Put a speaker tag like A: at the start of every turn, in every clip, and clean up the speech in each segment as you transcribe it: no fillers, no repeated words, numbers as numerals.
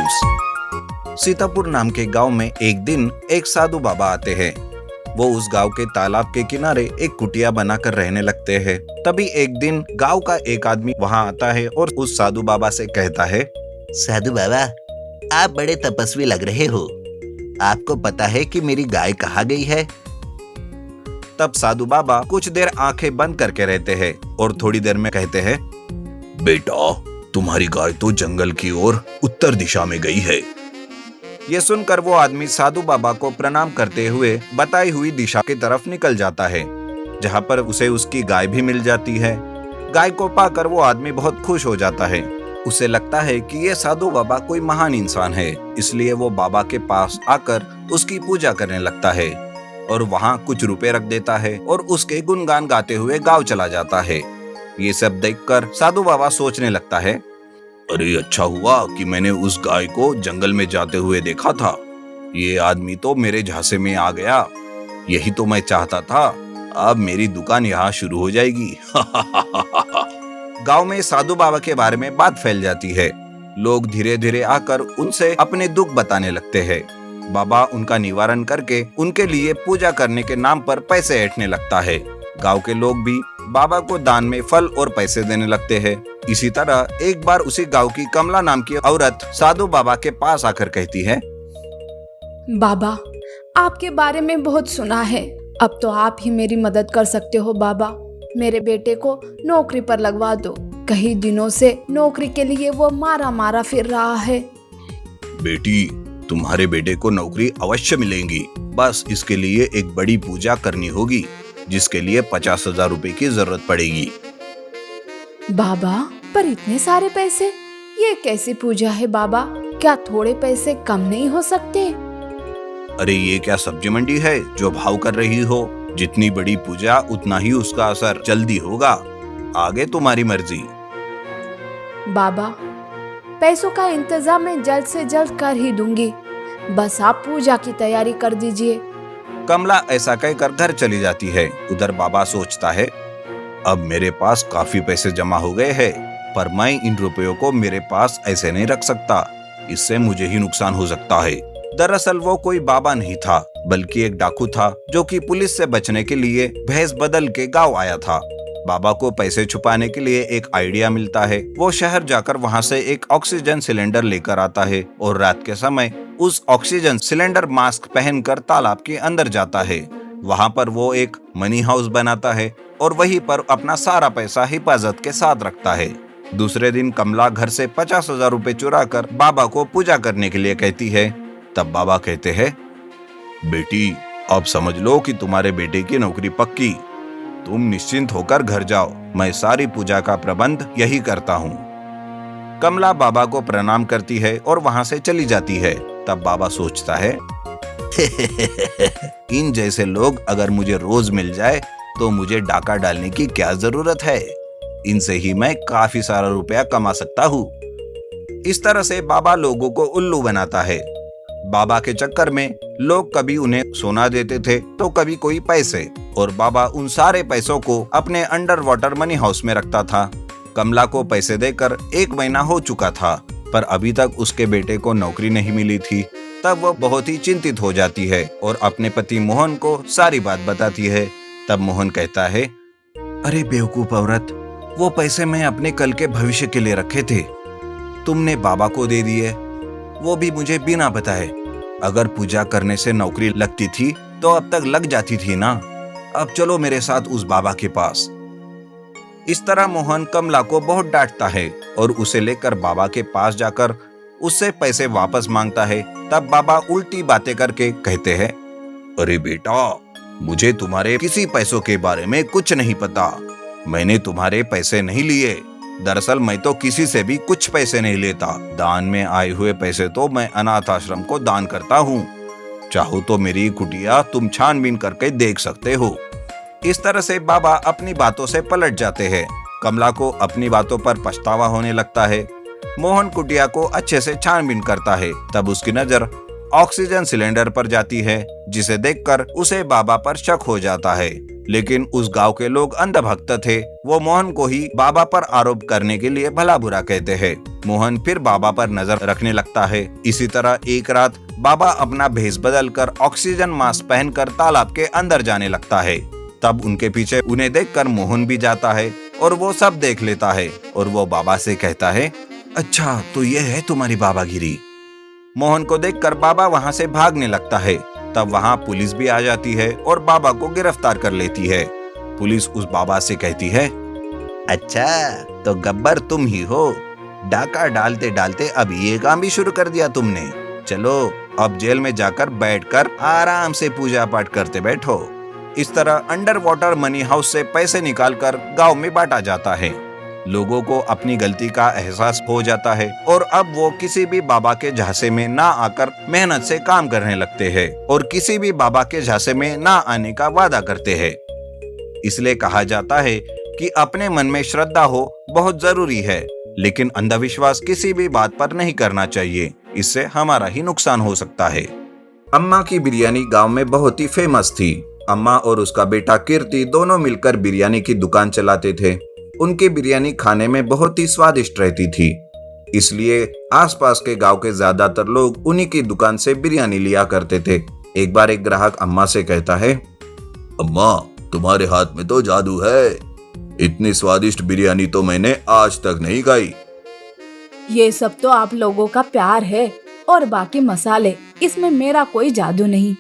A: House. Sitapur नाम के गांव में एक दिन एक साधु बाबा आते हैं। वो उस गांव के तालाब के किनारे एक कुटिया बनाकर रहने लगते हैं। तभी एक दिन गांव का एक आदमी वहां आता है और उस साधु बाबा से कहता है,
B: साधु बाबा, आप बड़े तपस्वी लग रहे हो। आपको पता है कि मेरी गाय कहाँ गई है?
A: तब साधु बाबा कुछ देर आंखें बंद करके रहते हैं और थोड़ी देर में कहते हैं, बेटा, तुम्हारी गाय तो जंगल की ओर उत्तर दिशा में गई है। ये सुनकर वो आदमी साधु बाबा को प्रणाम करते हुए बताई हुई दिशा की तरफ निकल जाता है, जहाँ पर उसे उसकी गाय भी मिल जाती है। गाय को पाकर वो आदमी बहुत खुश हो जाता है। उसे लगता है कि ये साधु बाबा कोई महान इंसान है, इसलिए वो बाबा के पास आकर उसकी पूजा करने लगता है और वहाँ कुछ रुपए रख देता है और उसके गुणगान गाते हुए गाँव चला जाता है। ये सब देखकर साधु बाबा सोचने लगता है, अरे अच्छा हुआ कि मैंने उस गाय को जंगल में जाते हुए देखा था। ये आदमी तो मेरे झांसे में आ गया। यही तो मैं चाहता था। अब मेरी दुकान यहाँ शुरू हो जाएगी। गांव में साधु बाबा के बारे में बात फैल जाती है। लोग धीरे धीरे आकर उनसे अपने दुख बताने लगते हैं। बाबा उनका निवारण करके उनके लिए पूजा करने के नाम पर पैसे ऐंठने लगता है। गांव के लोग भी बाबा को दान में फल और पैसे देने लगते हैं। इसी तरह एक बार उसी गांव की कमला नाम की औरत साधु बाबा के पास आकर कहती है,
C: बाबा, आपके बारे में बहुत सुना है। अब तो आप ही मेरी मदद कर सकते हो बाबा। मेरे बेटे को नौकरी पर लगवा दो। कई दिनों से नौकरी के लिए वो मारा मारा फिर रहा है।
A: बेटी, तुम्हारे बेटे को नौकरी अवश्य मिलेगी। बस इसके लिए एक बड़ी पूजा करनी होगी, जिसके लिए 50,000 रुपए की जरूरत पड़ेगी।
C: बाबा, पर इतने सारे पैसे, ये कैसी पूजा है बाबा? क्या थोड़े पैसे कम नहीं हो सकते?
A: अरे ये क्या सब्जी मंडी है जो भाव कर रही हो? जितनी बड़ी पूजा उतना ही उसका असर जल्दी होगा। आगे तुम्हारी मर्जी।
C: बाबा, पैसों का इंतजाम मैं जल्द से जल्द कर ही दूंगी। बस आप पूजा की तैयारी कर दीजिए।
A: कमला ऐसा कहकर घर चली जाती है। उधर बाबा सोचता है, अब मेरे पास काफी पैसे जमा हो गए हैं, पर मैं इन रुपयों को मेरे पास ऐसे नहीं रख सकता। इससे मुझे ही नुकसान हो सकता है। दरअसल वो कोई बाबा नहीं था, बल्कि एक डाकू था जो कि पुलिस से बचने के लिए भेष बदल के गांव आया था। बाबा को पैसे छुपाने के लिए एक आइडिया मिलता है। वो शहर जाकर वहां से एक ऑक्सीजन सिलेंडर लेकर आता है और रात के समय उस ऑक्सीजन सिलेंडर मास्क पहनकर तालाब के अंदर जाता है। वहां पर वो एक मनी हाउस बनाता है और वहीं पर अपना सारा पैसा हिफाजत के साथ रखता है। दूसरे दिन कमला घर से 50,000 रुपए चुरा कर बाबा को पूजा करने के लिए कहती है। तब बाबा कहते हैं, बेटी, अब समझ लो कि तुम्हारे बेटे की नौकरी पक्की। तुम निश्चिंत होकर घर जाओ। मैं सारी पूजा का प्रबंध यही करता हूँ। कमला बाबा को प्रणाम करती है और वहां से चली जाती है। तब बाबा सोचता है, इन जैसे लोग अगर मुझे रोज मिल जाए तो मुझे डाका डालने की क्या जरूरत है। इनसे ही मैं काफी सारा रुपया कमा सकता हूँ। इस तरह से बाबा लोगों को उल्लू बनाता है। बाबा के चक्कर में लोग कभी उन्हें सोना देते थे तो कभी कोई पैसे, और बाबा उन सारे पैसों को अपने अंडर वाटर मनी हाउस में रखता था। कमला को पैसे देकर 1 महीना हो चुका था, पर अभी तक उसके बेटे को नौकरी नहीं मिली थी। तब वो बहुत ही चिंतित हो जाती है और अपने पति मोहन को सारी बात बताती है। तब मोहन कहता है, अरे बेवकूफ औरत, वो पैसे मैं अपने कल के भविष्य के लिए रखे थे, तुमने बाबा को दे दिए, वो भी मुझे बिना बताए। अगर पूजा करने से नौकरी लगती थी तो अब तक लग जाती थी ना। अब चलो मेरे साथ उस बाबा के पास। इस तरह मोहन कमला को बहुत डांटता है और उसे लेकर बाबा के पास जाकर उससे पैसे वापस मांगता है। तब बाबा उल्टी बातें करके कहते हैं, अरे बेटा, मुझे तुम्हारे किसी पैसों के बारे में कुछ नहीं पता। मैंने तुम्हारे पैसे नहीं लिए। दरअसल मैं तो किसी से भी कुछ पैसे नहीं लेता। दान में आए हुए पैसे तो मैं अनाथ आश्रम को दान करता हूँ। चाहो तो मेरी कुटिया तुम छानबीन करके देख सकते हो। इस तरह से बाबा अपनी बातों से पलट जाते हैं। कमला को अपनी बातों पर पछतावा होने लगता है। मोहन कुटिया को अच्छे से छानबीन करता है। तब उसकी नजर ऑक्सीजन सिलेंडर पर जाती है, जिसे देखकर उसे बाबा पर शक हो जाता है। लेकिन उस गांव के लोग अंधभक्त थे। वो मोहन को ही बाबा पर आरोप करने के लिए भला बुरा कहते हैं। मोहन फिर बाबा पर नजर रखने लगता है। इसी तरह एक रात बाबा अपना भेष बदलकर ऑक्सीजन मास्क पहनकर तालाब के अंदर जाने लगता है। तब उनके पीछे उन्हें देखकर मोहन भी जाता है और वो सब देख लेता है और वो बाबा से कहता है, अच्छा तो ये है तुम्हारी बाबागिरी। मोहन को देखकर बाबा वहाँ से भागने लगता है। तब वहाँ पुलिस भी आ जाती है और बाबा को गिरफ्तार कर लेती है। पुलिस उस बाबा से कहती है,
B: अच्छा तो गब्बर तुम ही हो। डाका डालते डालते अब ये काम भी शुरू कर दिया तुमने। चलो
A: अब जेल में जाकर बैठकर आराम से पूजा पाठ करते बैठो। इस तरह अंडर वाटर मनी हाउस से पैसे निकालकर गांव में बांटा जाता है। लोगों को अपनी गलती का एहसास हो जाता है और अब वो किसी भी बाबा के झांसे में ना आकर मेहनत से काम करने लगते हैं और किसी भी बाबा के झांसे में ना आने का वादा करते हैं। इसलिए कहा जाता है कि अपने मन में श्रद्धा हो बहुत जरूरी है, लेकिन अंधविश्वास किसी भी बात पर नहीं करना चाहिए। इससे हमारा ही नुकसान हो सकता है। अम्मा की बिरयानी गांव में बहुत ही फेमस थी। अम्मा और उसका बेटा कीर्ति दोनों मिलकर बिरयानी की दुकान चलाते थे। उनकी बिरयानी खाने में बहुत ही स्वादिष्ट रहती थी, इसलिए आसपास के गांव के ज्यादातर लोग उन्हीं की दुकान से बिरयानी लिया करते थे। एक बार एक ग्राहक अम्मा से कहता है,
D: अम्मा तुम्हारे हाथ में तो जादू है। इतनी स्वादिष्ट बिरयानी तो मैंने आज तक नहीं खाई।
C: ये सब तो आप लोगों का प्यार है और बाकी मसाले, इसमें मेरा कोई जादू नहीं।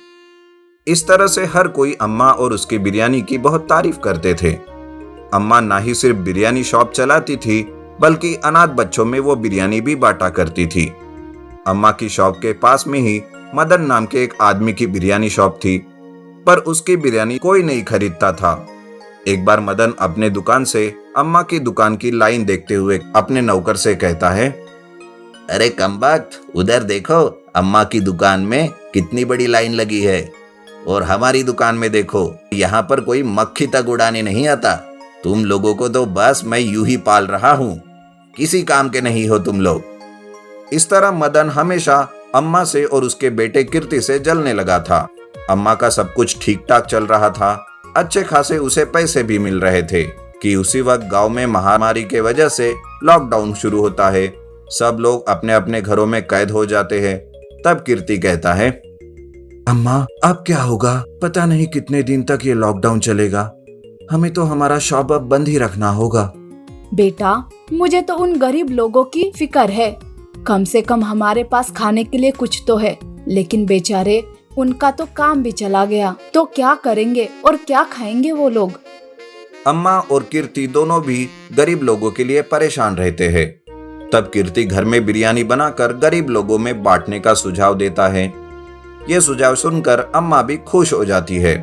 A: इस तरह से हर कोई अम्मा और उसकी बिरयानी की बहुत तारीफ करते थे। अम्मा ना ही सिर्फ बिरयानी शॉप चलाती थी, बल्कि अनाथ बच्चों में वो बिरयानी भी बांटा करती थी। अम्मा की शॉप के पास में ही मदन नाम के एक आदमी की बिरयानी शॉप थी, पर उसकी बिरयानी कोई नहीं खरीदता था। एक बार मदन अपने दुकान से अम्मा की दुकान की लाइन देखते हुए अपने नौकर से कहता है,
B: अरे कमबख्त, उधर देखो अम्मा की दुकान में कितनी बड़ी लाइन लगी है, और हमारी दुकान में देखो यहाँ पर कोई मक्खी तक उड़ाने नहीं आता। तुम लोगों को तो बस मैं यूं ही पाल रहा हूँ, किसी काम के नहीं हो तुम लोग।
A: इस तरह मदन हमेशा अम्मा से और उसके बेटे कीर्ति से जलने लगा था। अम्मा का सब कुछ ठीक ठाक चल रहा था, अच्छे खासे उसे पैसे भी मिल रहे थे कि उसी वक्त गांव में महामारी के वजह से लॉकडाउन शुरू होता है। सब लोग अपने अपने घरों में कैद हो जाते हैं। तब कीर्ति कहता है, अम्मा अब क्या होगा, पता नहीं कितने दिन तक ये लॉकडाउन चलेगा। हमें तो हमारा शॉप अब बंद ही रखना होगा।
C: बेटा, मुझे तो उन गरीब लोगों की फिक्र है। कम से कम हमारे पास खाने के लिए कुछ तो है, लेकिन बेचारे उनका तो काम भी चला गया, तो क्या करेंगे और क्या खाएंगे वो लोग।
A: अम्मा और कीर्ति दोनों भी गरीब लोगों के लिए परेशान रहते हैं। तब कीर्ति घर में बिरयानी बनाकर गरीब लोगों में बांटने का सुझाव देता है। ये सुझाव सुनकर अम्मा भी खुश हो जाती है।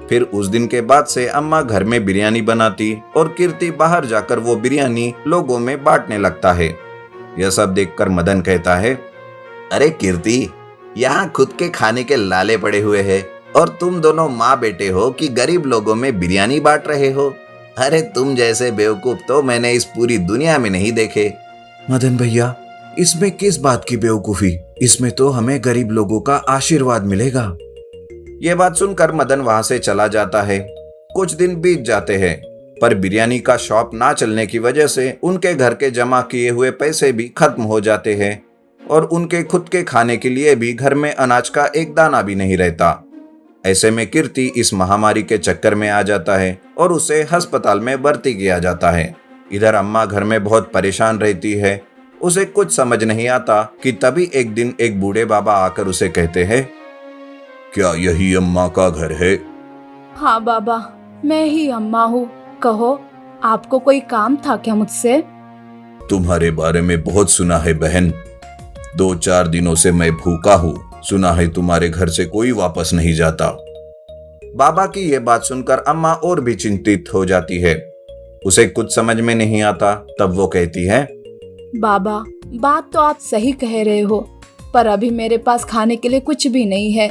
A: फिर उस दिन के बाद से अम्मा घर में बिरयानी बनाती और कीर्ति बाहर जाकर वो बिरयानी लोगों में बांटने लगता है। यह सब देखकर मदन कहता है,
B: अरे कीर्ति, यहाँ खुद के खाने के लाले पड़े हुए हैं और तुम दोनों माँ बेटे हो कि गरीब लोगों में बिरयानी बांट रहे हो। अरे तुम जैसे बेवकूफ तो मैंने इस पूरी दुनिया में नहीं देखे।
A: मदन भैया, इसमें किस बात की बेवकूफी, इसमें तो हमें गरीब लोगों का आशीर्वाद मिलेगा। ये बात सुनकर मदन वहां से चला जाता है। कुछ दिन बीत जाते हैं, पर बिरयानी का शॉप ना चलने की वजह से उनके घर के जमा किए हुए पैसे भी खत्म हो जाते हैं और उनके खुद के खाने के लिए भी घर में अनाज का एक दाना भी नहीं रहता। ऐसे में कीर्ति इस महामारी के चक्कर में आ जाता है और उसे अस्पताल में भर्ती किया जाता है। इधर अम्मा घर में बहुत परेशान रहती है। उसे कुछ समझ नहीं आता कि तभी एक दिन एक बूढ़े बाबा आकर उसे कहते हैं,
D: क्या यही अम्मा का घर है?
C: हाँ बाबा, मैं ही अम्मा हूँ। कहो, आपको कोई काम था क्या मुझसे?
D: तुम्हारे बारे में बहुत सुना है बहन। 2-4 दिनों से मैं भूखा हूँ। सुना है तुम्हारे घर से कोई वापस नहीं जाता।
A: बाबा की ये बात सुनकर अम्मा और भी चिंतित हो जाती है। उसे कुछ समझ में नहीं आता। तब वो कहती है,
C: बाबा, बात तो आप सही कह रहे हो, पर अभी मेरे पास खाने के लिए कुछ भी नहीं है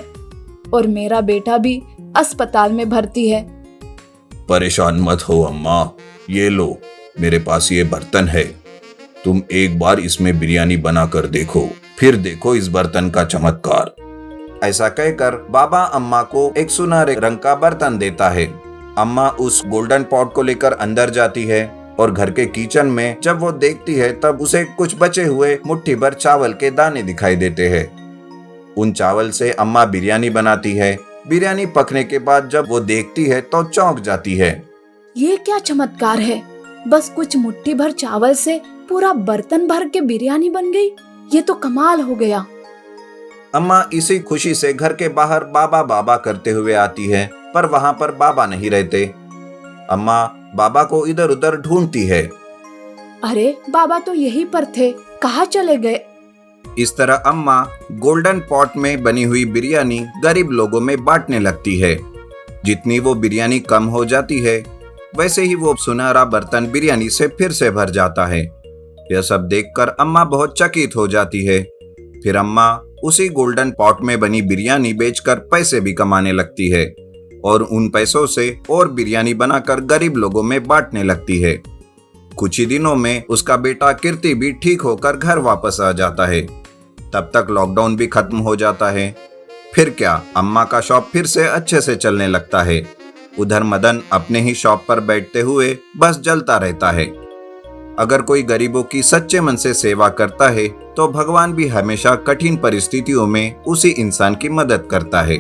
C: और मेरा बेटा भी अस्पताल में भर्ती है।
D: परेशान मत हो अम्मा, ये लो मेरे पास ये बर्तन है। तुम एक बार इसमें बिरयानी बना कर देखो, फिर देखो इस बर्तन का चमत्कार।
A: ऐसा कहकर बाबा अम्मा को एक सुनहरे रंग का बर्तन देता है। अम्मा उस गोल्डन पॉट को लेकर अंदर जाती है और घर के किचन में जब वो देखती है तब उसे कुछ बचे हुए मुट्ठी भर चावल के दाने दिखाई देते हैं। उन चावल से अम्मा बिरयानी बनाती है। बिरयानी पकने के बाद जब वो देखती है तो चौंक जाती है।
C: ये क्या चमत्कार है, बस कुछ मुट्ठी भर चावल से पूरा बर्तन भर के बिरयानी बन गई। ये तो कमाल हो गया।
A: अम्मा इसी खुशी से घर के बाहर बाबा बाबा करते हुए आती है, पर वहाँ पर बाबा नहीं रहते। अम्मा बाबा को इधर उधर ढूंढती है।
C: अरे बाबा तो यहीं पर थे, कहाँ चले गए?
A: इस तरह अम्मा गोल्डन पॉट में बनी हुई बिरयानी गरीब लोगों में बांटने लगती है। जितनी वो बिरयानी कम हो जाती है वैसे ही वो सुनहरा बर्तन बिरयानी से फिर से भर जाता है। यह सब देखकर अम्मा बहुत चकित हो जाती है। फिर अम्मा उसी गोल्डन पॉट में बनी बिरयानी बेचकर पैसे भी कमाने लगती है और उन पैसों से और बिरयानी बनाकर गरीब लोगों में बांटने लगती है। कुछ ही दिनों में उसका बेटा कीर्ति भी ठीक होकर घर वापस आ जाता है। तब तक लॉकडाउन भी खत्म हो जाता है। फिर क्या, अम्मा का शॉप फिर से अच्छे से चलने लगता है। उधर मदन अपने ही शॉप पर बैठते हुए बस जलता रहता है। अगर कोई गरीबों की सच्चे मन से सेवा करता है तो भगवान भी हमेशा कठिन परिस्थितियों में उसी इंसान की मदद करता है।